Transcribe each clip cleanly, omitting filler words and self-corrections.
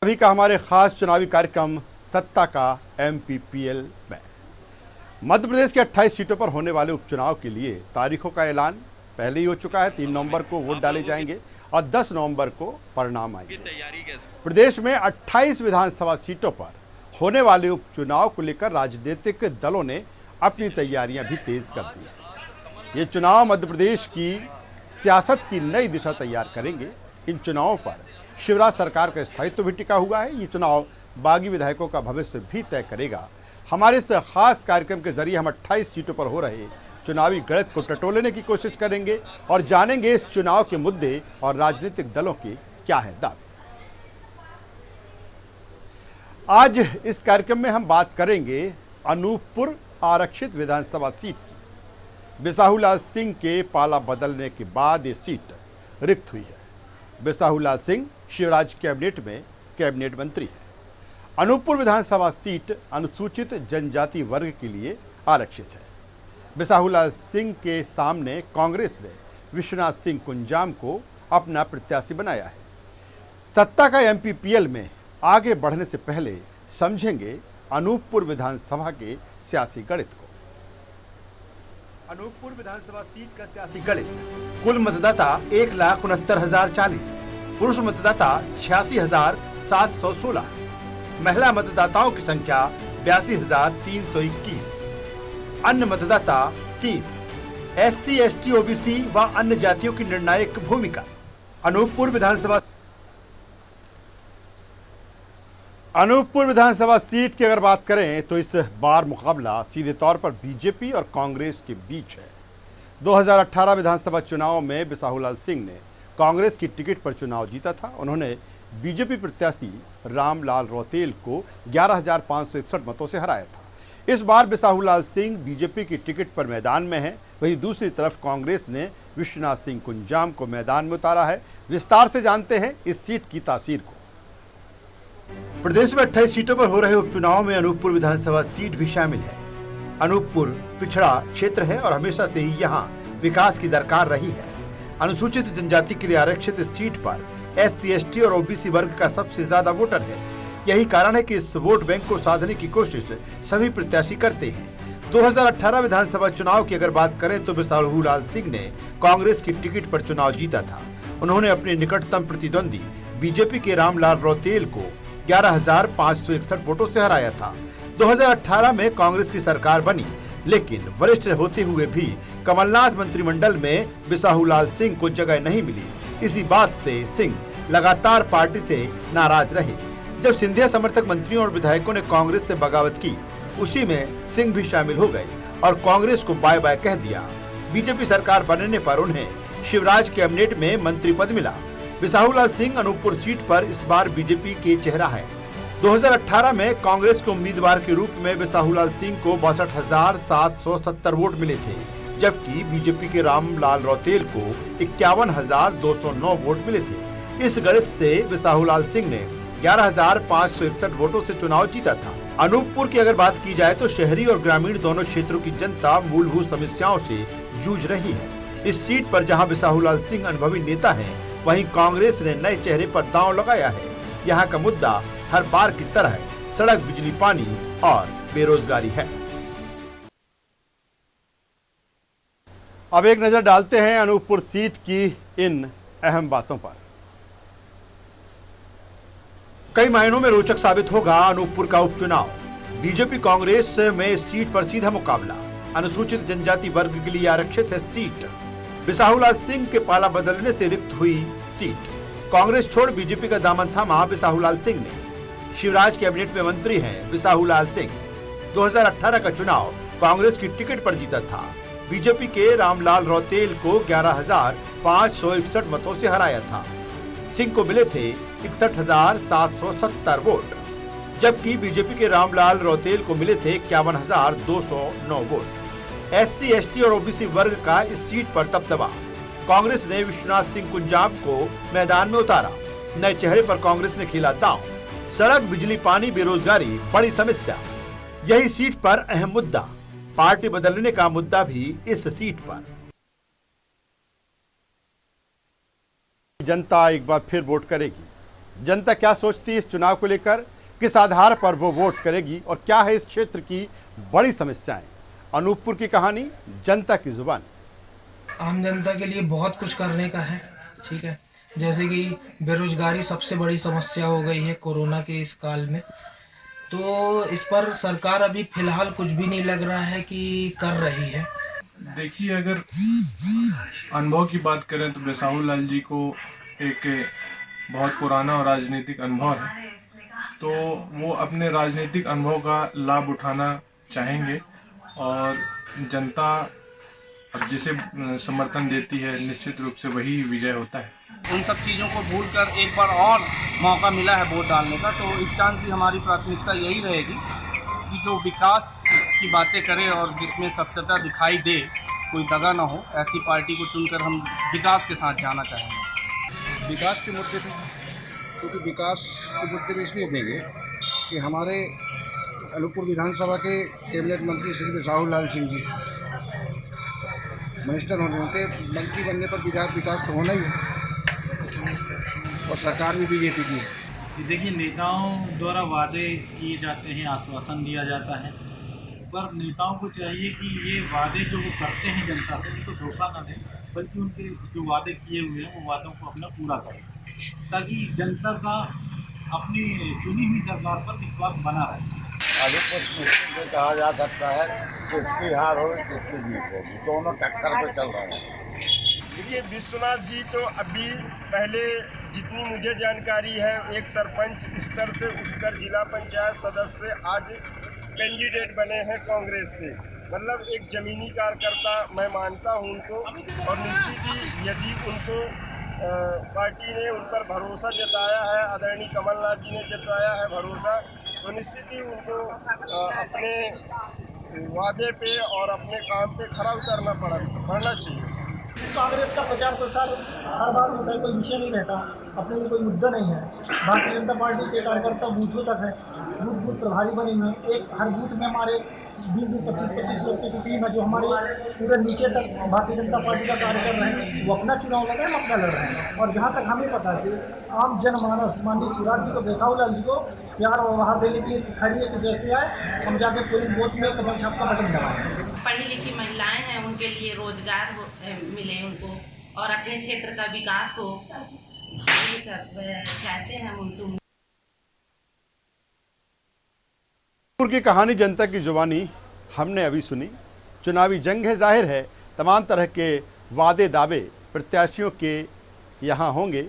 अभी का हमारे खास चुनावी कार्यक्रम सत्ता का एमपीपीएल में मध्य प्रदेश के 28 सीटों पर होने वाले उपचुनाव के लिए तारीखों का ऐलान पहले ही हो चुका है। 3 नवंबर को वोट डाले जाएंगे और 10 नवंबर को परिणाम आएंगे। प्रदेश में 28 विधानसभा सीटों पर होने वाले उपचुनाव को लेकर राजनीतिक दलों ने अपनी तैयारियां भी तेज कर दी। ये चुनाव मध्य प्रदेश की सियासत की नई दिशा तैयार करेंगे। इन चुनावों पर शिवराज सरकार का स्थायित्व भी टिका हुआ है। ये चुनाव बागी विधायकों का भविष्य भी तय करेगा। हमारे इस खास कार्यक्रम के जरिए हम 28 सीटों पर हो रहे चुनावी गणित को टटोलने की कोशिश करेंगे और जानेंगे इस चुनाव के मुद्दे और राजनीतिक दलों के क्या है दावे। आज इस कार्यक्रम में हम बात करेंगे अनूपपुर आरक्षित विधानसभा सीट की। बिसाहूलाल सिंह के पाला बदलने के बाद ये सीट रिक्त हुई है। बिसाहूलाल सिंह शिवराज कैबिनेट में कैबिनेट मंत्री है। अनूपपुर विधानसभा सीट अनुसूचित जनजाति वर्ग के लिए आरक्षित है। बिसाहूलाल सिंह के सामने कांग्रेस ने विश्वनाथ सिंह कुंजाम को अपना प्रत्याशी बनाया है। सत्ता का एमपीपीएल में आगे बढ़ने से पहले समझेंगे अनूपपुर विधानसभा के सियासी गणित को। अनूपपुर विधानसभा सीट का सियासी गणित। कुल मतदाता 1,69,040, पुरुष मतदाता 86,716, महिला मतदाताओं की संख्या 82,321, अन्य मतदाता 3, एससी, एसटी, ओबीसी व अन्य जातियों की निर्णायक भूमिका। अनूपपुर विधानसभा सीट की अगर बात करें तो इस बार मुकाबला सीधे तौर पर बीजेपी और कांग्रेस के बीच है। 2018 विधानसभा चुनाव में बिसाहूलाल सिंह ने कांग्रेस की टिकट पर चुनाव जीता था। उन्होंने बीजेपी प्रत्याशी रामलाल रौतेल को 11,561 मतों से हराया था। इस बार बिसाहूलाल सिंह बीजेपी की टिकट पर मैदान में है। वहीं दूसरी तरफ कांग्रेस ने विश्वनाथ सिंह कुंजाम को मैदान में उतारा है। विस्तार से जानते हैं इस सीट की तासीर को। प्रदेश में 28 सीटों पर हो रहे उपचुनाव में अनूपपुर विधानसभा सीट भी शामिल है। अनूपपुर पिछड़ा क्षेत्र है और हमेशा से ही यहाँ विकास की दरकार रही है। अनुसूचित जनजाति के लिए आरक्षित इस सीट पर एससी, एसटी और ओबीसी वर्ग का सबसे ज्यादा वोटर है। यही कारण है कि इस वोट बैंक को साधने की कोशिश सभी प्रत्याशी करते हैं। 2018 विधानसभा चुनाव की अगर बात करें तो बिसाहूलाल सिंह ने कांग्रेस की टिकट पर चुनाव जीता था। उन्होंने अपने निकटतम प्रतिद्वंदी बीजेपी के रामलाल रौतेल को 11,561 वोटों से हराया था। 2018 में कांग्रेस की सरकार बनी, लेकिन वरिष्ठ होते हुए भी कमलनाथ मंत्रिमंडल में बिसाहूलाल सिंह को जगह नहीं मिली। इसी बात से सिंह लगातार पार्टी से नाराज रहे। जब सिंधिया समर्थक मंत्रियों और विधायकों ने कांग्रेस से बगावत की, उसी में सिंह भी शामिल हो गए और कांग्रेस को बाय बाय कह दिया। बीजेपी सरकार बनने पर उन्हें शिवराज कैबिनेट में मंत्री पद मिला। बिसाहूलाल सिंह अनूपपुर सीट पर इस बार बीजेपी के चेहरा है। 2018 में कांग्रेस के उम्मीदवार के रूप में बिसाहूलाल सिंह को 62,770 वोट मिले थे, जबकि बीजेपी के रामलाल रौतेल को 51,209 वोट मिले थे। इस गणित से बिसाहूलाल सिंह ने 11,561 वोटों से चुनाव जीता था। अनूपपुर की अगर बात की जाए तो शहरी और ग्रामीण दोनों क्षेत्रों की जनता मूलभूत समस्याओं से जूझ रही है। इस सीट पर जहां बिसाहूलाल सिंह अनुभवी नेता हैं, वहीं कांग्रेस ने नए चेहरे पर दांव लगाया है। यहाँ का मुद्दा हर बार की तरह सड़क, बिजली, पानी और बेरोजगारी है। अब एक नजर डालते हैं अनूपपुर सीट की इन अहम बातों पर। कई मायनों में रोचक साबित होगा अनूपपुर का उपचुनाव। बीजेपी कांग्रेस में इस सीट पर सीधा मुकाबला। अनुसूचित जनजाति वर्ग के लिए आरक्षित है सीट। बिसाहूलाल सिंह के पाला बदलने से रिक्त हुई सीट। कांग्रेस छोड़ बीजेपी का दामन थामा बिसाहूलाल सिंह ने। शिवराज कैबिनेट में मंत्री हैं बिसाहूलाल सिंह। 2018 का चुनाव कांग्रेस की टिकट पर जीता था। बीजेपी के रामलाल रौतेल को 11,561 मतों से हराया था। सिंह को मिले थे 61,770 वोट, जबकि बीजेपी के रामलाल रौतेल को मिले थे 51,209 वोट। एससी, एसटी और ओबीसी वर्ग का इस सीट पर दबदबा। कांग्रेस ने विश्वनाथ सिंह कुंजाम को मैदान में उतारा। नए चेहरे पर कांग्रेस ने खेला दांव। सड़क, बिजली, पानी, बेरोजगारी बड़ी समस्या। यही सीट पर अहम मुद्दा। पार्टी बदलने का मुद्दा भी इस सीट पर। जनता एक बार फिर वोट करेगी। जनता क्या सोचती है इस चुनाव को लेकर, किस आधार पर वो वोट करेगी और क्या है इस क्षेत्र की बड़ी समस्याएं। अनूपपुर की कहानी, जनता की जुबान। आम जनता के लिए बहुत कुछ करने का है। ठीक है, जैसे कि बेरोजगारी सबसे बड़ी समस्या हो गई है कोरोना के इस काल में। तो इस पर सरकार अभी फिलहाल कुछ भी नहीं लग रहा है कि कर रही है। देखिए, अगर अनुभव की बात करें तो बिसाहू लाल जी को एक बहुत पुराना और राजनीतिक अनुभव है, तो वो अपने राजनीतिक अनुभव का लाभ उठाना चाहेंगे और जनता अब जिसे समर्थन देती है निश्चित रूप से वही विजय होता है। उन सब चीज़ों को भूलकर एक बार और मौका मिला है वोट डालने का, तो इस चांस की हमारी प्राथमिकता यही रहेगी कि जो विकास की बातें करे और जिसमें सत्यता दिखाई दे, कोई दगा ना हो, ऐसी पार्टी को चुनकर हम विकास के साथ जाना चाहेंगे। विकास के मुद्दे पे, क्योंकि विकास के मुद्दे पे इसलिए देंगे कि हमारे अनूपपुर विधानसभा के कैबिनेट मंत्री श्री बिसाहू लाल सिंह जी मिनिस्टर होने उनके मंत्री बनने पर विकास तो होना ही है, और सरकार भी बीजेपी की है। देखिए, नेताओं द्वारा वादे किए जाते हैं, आश्वासन दिया जाता है, पर नेताओं को चाहिए कि ये वादे जो वो करते हैं जनता से उनको धोखा न दें, बल्कि उनके जो वादे किए हुए हैं वो वादों को अपना पूरा करें, ताकि जनता का अपनी चुनी हुई सरकार पर विश्वास बना रहे। अधिक कुछ मुश्किल से कहा जा सकता है किसकी हार होगी किसकी जीत होगी, दोनों टक्कर पे चल रहे हैं। देखिए, विश्वनाथ जी तो अभी पहले जितनी मुझे जानकारी है एक सरपंच स्तर से उठकर जिला पंचायत सदस्य आज कैंडिडेट बने हैं कांग्रेस के। मतलब एक जमीनी कार्यकर्ता मैं मानता हूं उनको, और निश्चित ही यदि उनको पार्टी ने उन पर भरोसा जताया है, आदरणीय कमलनाथ जी ने जताया है भरोसा, तो निश्चित ही उनको अपने वादे पे और अपने काम पे खरा उतरना पड़ना चाहिए। कांग्रेस का प्रचार प्रसार हर बार होता है, कोई विषय नहीं रहता, अपने लिए कोई मुद्दा नहीं है। भारतीय जनता पार्टी के कार्यकर्ता बूथों तक है, बूथ बूथ प्रभारी बने हुए हैं। एक हर बूथ में हमारे 20-25 लोग की टीम है जो हमारे पूरे नीचे तक भारतीय जनता पार्टी का कार्य कर रहे हैं। वो अपना चुनाव लड़ रहे हैं, हम अपना लड़ रहे हैं। और जहाँ तक हमें पता है कि आम जनमानस माननीय शिवराज जी को, बिसाहू लाल जी को प्यार और वहाँ देने के लिए खड़ी है कि जैसे आए हम जाके कोई वोट में कदम छाप का बटन दबाएं। पढ़ी लिखी महिलाएं हैं, उनके लिए रोजगार मिले उनको और अपने क्षेत्र का विकास हो, ये सब चाहते हैं हम उनसे। अनूपपुर की कहानी, जनता की जुबानी हमने अभी सुनी। चुनावी जंग है, जाहिर है तमाम तरह के वादे दावे प्रत्याशियों के यहाँ होंगे।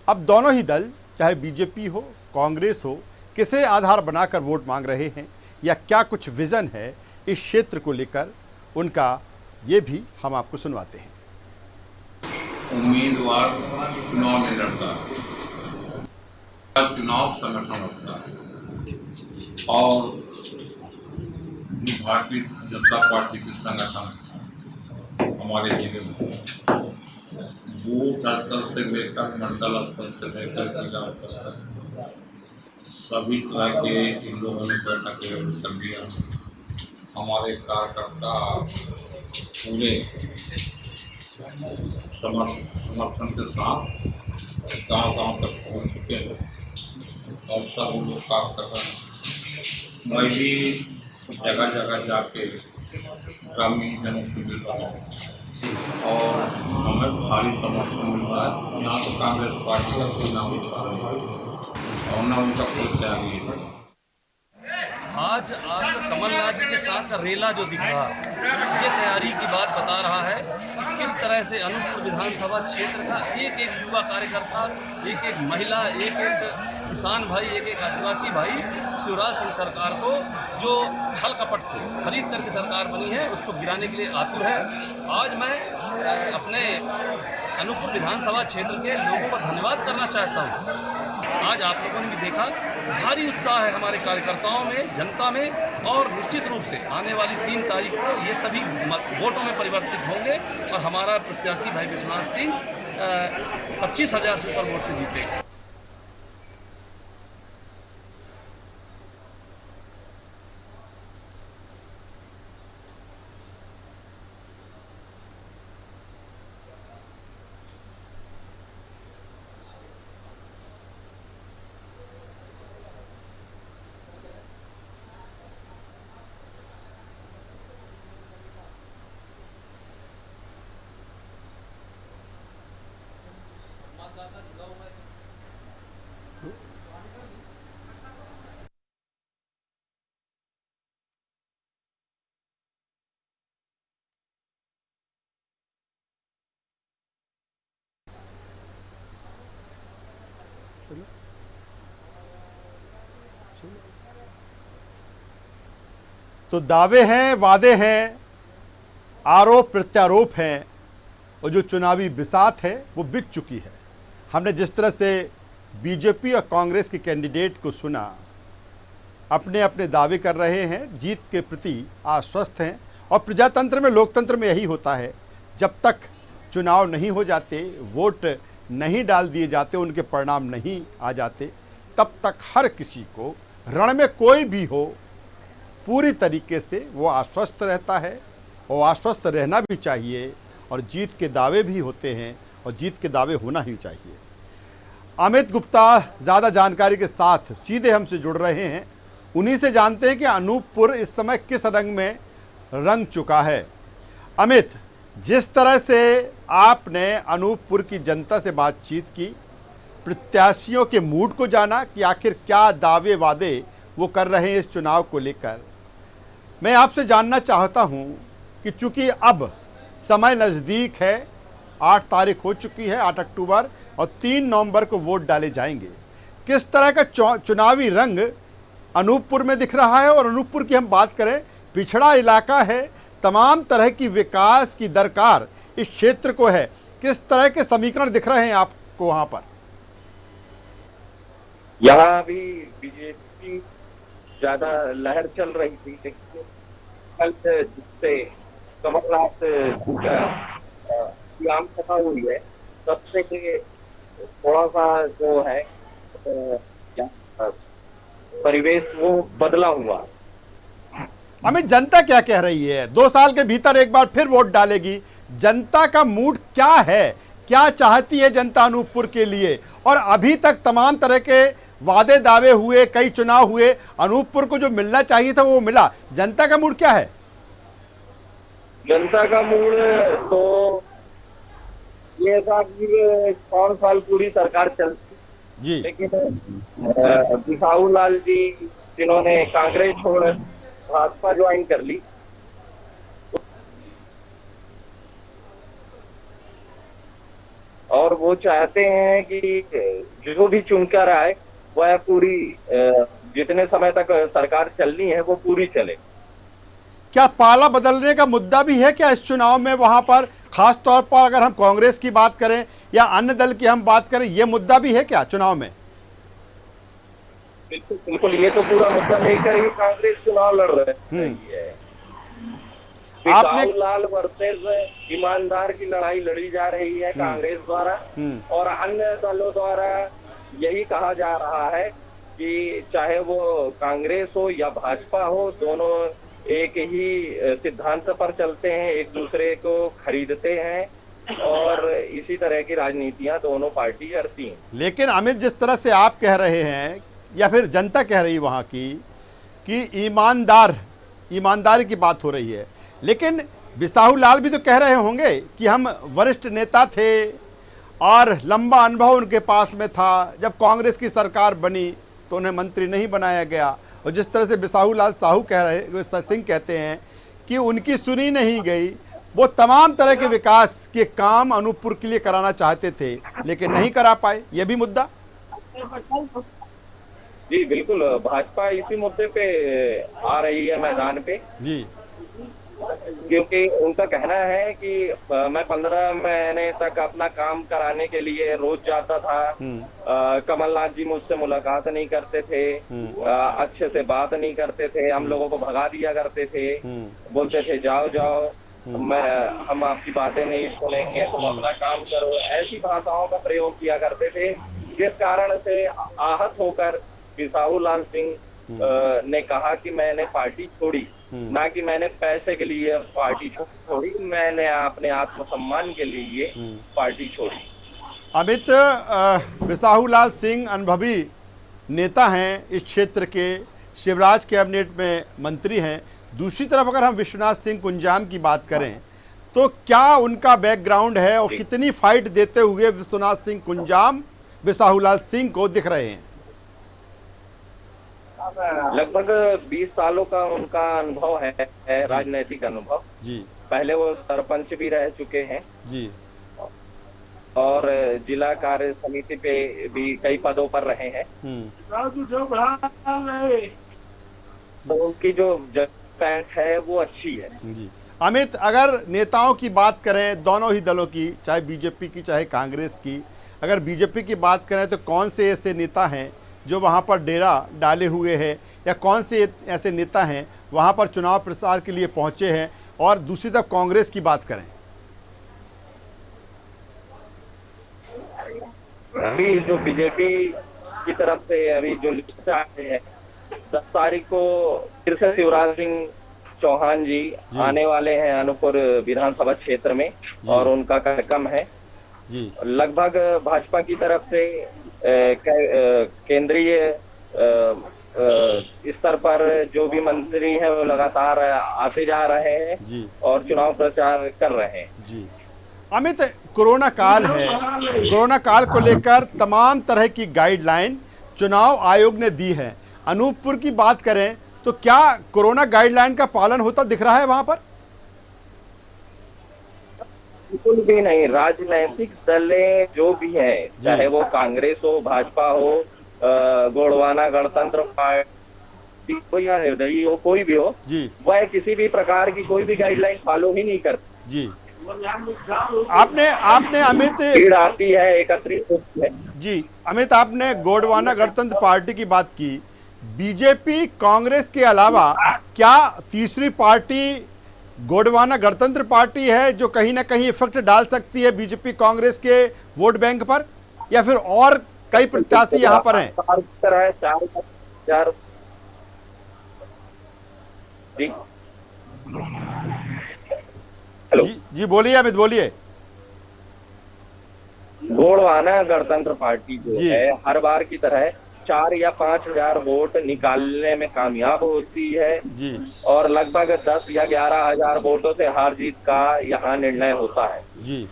अब दोनों ही दल, चाहे बीजेपी हो कांग्रेस हो, किसे आधार बनाकर वोट मांग रहे हैं या क्या कुछ विजन है इस क्षेत्र को लेकर उनका, ये भी हम आपको सुनवाते हैं। उम्मीदवार चुनाव में लड़ता है, चुनाव संगठन होता है और भारतीय जनता पार्टी के संगठन हमारे जिले में बूथ स्तर से लेकर मंडल स्तर से लेकर जिला स्तर तक सभी तरह के इन लोगों ने बैठकें कर दिया। हमारे कार्यकर्ता पूरे समर्थन के साथ गांव-गांव तक पहुंच चुके हैं और सब लोग काम कर रहे हैं। मैं भी जगह जगह जाके ग्रामीण जनों से मिल रहा हूँ और हमें भारी समर्थन मिल रहा है। यहाँ तो कांग्रेस पार्टी का कोई नाम नहीं और न उनका कोई त्यागी है। आज कमलनाथ जी के साथ का रेला जो दिख रहा है, ये तैयारी की बात बता रहा है कि किस तरह से अनूपपुर विधानसभा क्षेत्र का एक एक युवा कार्यकर्ता, एक एक महिला, एक एक किसान भाई, एक एक आदिवासी भाई शिवराज सिंह सरकार को जो छल कपट से खरीद करके सरकार बनी है उसको गिराने के लिए आतुर है। आज मैं अपने अनूपपुर विधानसभा क्षेत्र के लोगों का धन्यवाद करना चाहता हूँ। आज आप लोगों ने भी देखा भारी उत्साह है हमारे कार्यकर्ताओं में, जनता में, और निश्चित रूप से आने वाली 3 तारीख को ये सभी वोटों में परिवर्तित होंगे और हमारा प्रत्याशी भाई विश्वनाथ सिंह 25,000 सुपर वोट से जीतेगा। तो दावे हैं, वादे हैं, आरोप प्रत्यारोप हैं और जो चुनावी बिसात है वो बिक चुकी है। हमने जिस तरह से बीजेपी और कांग्रेस के कैंडिडेट को सुना, अपने अपने दावे कर रहे हैं, जीत के प्रति आश्वस्त हैं और प्रजातंत्र में, लोकतंत्र में यही होता है, जब तक चुनाव नहीं हो जाते, वोट नहीं डाल दिए जाते, उनके परिणाम नहीं आ जाते, तब तक हर किसी को रण में कोई भी हो पूरी तरीके से वो आश्वस्त रहता है और आश्वस्त रहना भी चाहिए और जीत के दावे भी होते हैं और जीत के दावे होना ही चाहिए। अमित गुप्ता ज़्यादा जानकारी के साथ सीधे हमसे जुड़ रहे हैं, उन्हीं से जानते हैं कि अनूपपुर इस समय किस रंग में रंग चुका है। अमित, जिस तरह से आपने अनूपपुर की जनता से बातचीत की, प्रत्याशियों के मूड को जाना कि आखिर क्या दावे वादे वो कर रहे हैं इस चुनाव को लेकर, मैं आपसे जानना चाहता हूं कि चूंकि अब समय नज़दीक है, 8 तारीख हो चुकी है, 8 अक्टूबर, और 3 नवंबर को वोट डाले जाएंगे, किस तरह का चुनावी रंग अनूपपुर में दिख रहा है? और अनूपपुर की हम बात करें, पिछड़ा इलाका है, तमाम तरह की विकास की दरकार इस क्षेत्र को है, किस तरह के समीकरण दिख रहे हैं आपको वहां पर? यहाँ भी बीजेपी ज्यादा लहर चल रही थी, लेकिन कल जिससे कमलनाथ की आम सभा हुई है, सबसे थोड़ा सा जो है परिवेश वो बदला हुआ। हमें जनता क्या कह रही है? 2 साल के भीतर एक बार फिर वोट डालेगी, जनता का मूड क्या है, क्या चाहती है जनता अनूपपुर के लिए? और अभी तक तमाम तरह के वादे दावे हुए, कई चुनाव हुए, अनूपपुर को जो मिलना चाहिए था वो मिला, जनता का मूड क्या है? जनता का मूड तो ये था कि 4 साल पूरी सरकार चलती जी, लेकिन बिसाहू लाल जी जिन्होंने कांग्रेस छोड़ भाजपा ज्वाइन कर ली, और वो चाहते हैं कि जो भी चुनकर आए वह पूरी जितने समय तक सरकार चलनी है वो पूरी चले। क्या पाला बदलने का मुद्दा भी है क्या इस चुनाव में वहां पर? खास तौर पर अगर हम कांग्रेस की बात करें या अन्य दल की हम बात करें, ये मुद्दा भी है क्या चुनाव में? बिल्कुल बिल्कुल, ये तो पूरा मुद्दा लेकर ही कांग्रेस चुनाव लड़ रही है। बिसाहू लाल वर्सेस ईमानदार की लड़ाई लड़ी जा रही है कांग्रेस द्वारा, और अन्य दलों द्वारा यही कहा जा रहा है कि चाहे वो कांग्रेस हो या भाजपा हो, दोनों एक ही सिद्धांत पर चलते हैं, एक दूसरे को खरीदते हैं और इसी तरह की राजनीतियां दोनों पार्टी करती हैं। लेकिन अमित, जिस तरह से आप कह रहे हैं या फिर जनता कह रही है वहाँ की कि ईमानदारी की बात हो रही है, लेकिन बिसाहू लाल भी तो कह रहे होंगे कि हम वरिष्ठ नेता थे और लंबा अनुभव उनके पास में था, जब कांग्रेस की सरकार बनी तो उन्हें मंत्री नहीं बनाया गया। और जिस तरह से बिसाहू लाल सिंह कहते हैं कि उनकी सुनी नहीं गई, वो तमाम तरह के विकास के काम अनूपपुर के लिए कराना चाहते थे लेकिन नहीं करा पाए, ये भी मुद्दा? जी बिल्कुल, भाजपा इसी मुद्दे पे आ रही है मैदान पे जी, क्योंकि उनका कहना है कि मैं 15 महीने तक अपना काम कराने के लिए रोज जाता था, कमलनाथ जी मुझसे मुलाकात नहीं करते थे, अच्छे से बात नहीं करते थे, हम लोगों को भगा दिया करते थे, बोलते थे जाओ जाओ, हम आपकी बातें नहीं सुनेंगे, तुम अपना काम करो, ऐसी भाषाओं का प्रयोग किया करते थे, जिस कारण से आहत होकर बिसाहू लाल सिंह ने कहा कि मैंने पार्टी छोड़ी, ना कि मैंने पैसे के लिए पार्टी छोड़ी, मैंने अपने आत्मसम्मान के लिए पार्टी छोड़ी। अमित, बिसाहू लाल सिंह अनुभवी नेता हैं, इस क्षेत्र के शिवराज कैबिनेट में मंत्री हैं। दूसरी तरफ अगर हम विश्वनाथ सिंह कुंजाम की बात करें तो क्या उनका बैकग्राउंड है और कितनी फाइट देते हुए विश्वनाथ सिंह कुंजाम बिसाहूलाल सिंह को दिख रहे हैं? लगभग 20 सालों का उनका अनुभव है राजनीतिक अनुभव जी। पहले वो सरपंच भी रह चुके हैं जी, और जिला कार्य समिति पे भी कई पदों पर रहे हैं। तो उनकी जो जजमेंट है वो अच्छी है जी। अमित, अगर नेताओं की बात करें दोनों ही दलों की, चाहे बीजेपी की चाहे कांग्रेस की, अगर बीजेपी की बात करें तो कौन से ऐसे नेता हैं जो वहां पर डेरा डाले हुए हैं, या कौन से ऐसे नेता हैं वहां पर चुनाव प्रचार के लिए पहुंचे हैं? और दूसरी तरफ कांग्रेस की बात करें, अभी जो बीजेपी की तरफ से अभी जो लिस्ट आए हैं 10 तारीख को फिर से शिवराज सिंह चौहान जी आने वाले हैं अनूपपुर विधानसभा क्षेत्र में, और उनका कार्यक्रम है जी। लगभग भाजपा की तरफ से केंद्रीय स्तर पर जो भी मंत्री हैं वो लगातार आते जा रहे हैं जी, और चुनाव प्रचार कर रहे हैं जी। अमित, कोरोना काल है, कोरोना काल को लेकर तमाम तरह की गाइडलाइन चुनाव आयोग ने दी है। अनूपपुर की बात करें तो क्या कोरोना गाइडलाइन का पालन होता दिख रहा है वहां पर? बिल्कुल भी नहीं। राजनीतिक दलें जो भी हैं, चाहे वो कांग्रेस हो, भाजपा हो, गोंडवाना गणतंत्र पार्टी हो या निर्दलीय हो, कोई भी हो जी, वह किसी भी प्रकार की कोई भी गाइडलाइन फॉलो ही नहीं करती जी। आपने अमित भीड़ आती है, एकत्रित होती है जी। अमित, आपने गोंडवाना गणतंत्र पार्टी की बात की। बीजेपी कांग्रेस के अलावा क्या तीसरी पार्टी गोंडवाना गणतंत्र पार्टी है जो कहीं ना कहीं इफेक्ट डाल सकती है बीजेपी कांग्रेस के वोट बैंक पर, या फिर और कई प्रत्याशी यहाँ पर हैं? चार हेलो जी बोलिए अमित, बोलिए। गोंडवाना गणतंत्र पार्टी जो है हर बार की तरह 4 या 5 हजार वोट निकालने में कामयाब होती है जी, और लगभग 10 या 11 हजार वोटों से हार जीत का यहाँ निर्णय होता है जी।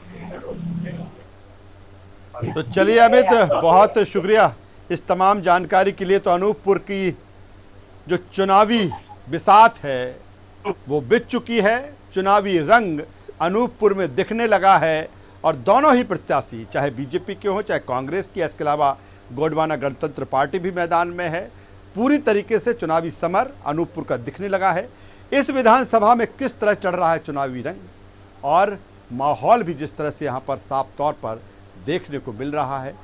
तो चलिए अमित, बहुत शुक्रिया इस तमाम जानकारी के लिए। तो अनूपपुर की जो चुनावी बिसात है वो बिछ चुकी है, चुनावी रंग अनूपपुर में दिखने लगा है, और दोनों ही प्रत्याशी चाहे बीजेपी के हों चाहे कांग्रेस की, इसके अलावा गोंडवाना गणतंत्र पार्टी भी मैदान में है। पूरी तरीके से चुनावी समर अनूपपुर का दिखने लगा है। इस विधानसभा में किस तरह चढ़ रहा है चुनावी रंग, और माहौल भी जिस तरह से यहाँ पर साफ तौर पर देखने को मिल रहा है,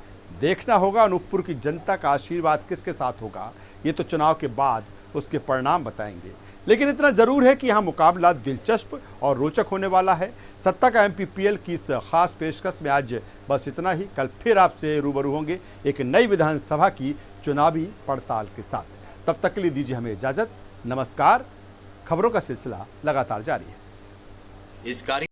देखना होगा अनूपपुर की जनता का आशीर्वाद किसके साथ होगा। ये तो चुनाव के बाद उसके परिणाम बताएंगे, लेकिन इतना जरूर है कि यहाँ मुकाबला दिलचस्प और रोचक होने वाला है। सत्ता का MPPL की इस खास पेशकश में आज बस इतना ही। कल फिर आपसे रूबरू होंगे एक नई विधानसभा की चुनावी पड़ताल के साथ। तब तक के लिए दीजिए हमें इजाजत। नमस्कार। खबरों का सिलसिला लगातार जारी है। इस कार्य